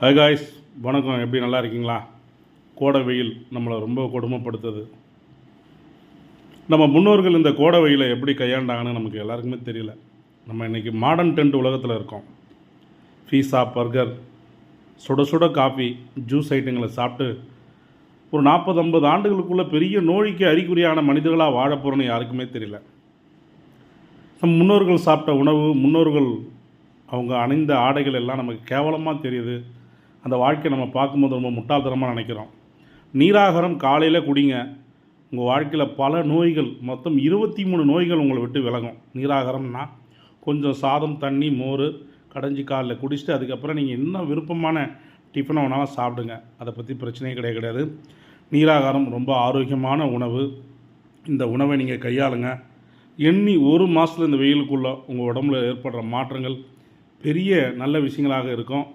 Hi guys, வணக்கம். எப்படி நல்லா இருக்கீங்களா? கோடை வெயில் நம்மளை ரொம்ப கொடுமைப்படுத்துது. நம்ம முன்னோர்கள் இந்த கோடை வெயிலை எப்படி கையாண்டாங்கன்னு நமக்கு எல்லாருக்குமே தெரியல. நம்ம இன்றைக்கி மாடர்ன் டென்ட் உலகத்தில் இருக்கோம். பீஸா, பர்கர், சுட சுட காஃபி, ஜூஸ் ஐட்டங்களை சாப்பிட்டு ஒரு 40-50 ஆண்டுகளுக்குள்ளே பெரிய நோய்க்கு அறிகுறியான மனிதர்களாக வாழ போகிறோன்னு யாருக்குமே தெரியல. நம்ம முன்னோர்கள் சாப்பிட்ட உணவு, முன்னோர்கள் அவங்க அணிந்த ஆடைகள் எல்லாம் நமக்கு கேவலமாக தெரியுது. அந்த வாழ்க்கையை நம்ம பார்க்கும்போது ரொம்ப முட்டாள்தனமாக நினைக்கிறோம். நீராகாரம் காலையில் குடிங்க. உங்கள் வாழ்க்கையில் பல நோய்கள், மொத்தம் 23 நோய்கள் உங்களை விட்டு விலகும். நீராகாரம்னா கொஞ்சம் சாதம், தண்ணி, மோர் கடைஞ்சி காலில் குடிச்சிட்டு அதுக்கப்புறம் நீங்கள் என்ன விருப்பமான டிஃபனை வேணாலும் சாப்பிடுங்க. அதை பற்றி பிரச்சனையே கிடையாது. நீராகாரம் ரொம்ப ஆரோக்கியமான உணவு. இந்த உணவை நீங்கள் கையாளுங்க. எண்ணி ஒரு மாதத்தில் இந்த வெயிலுக்குள்ளே உங்கள் உடம்புல ஏற்படுற மாற்றங்கள் பெரிய நல்ல விஷயங்களாக இருக்கும்.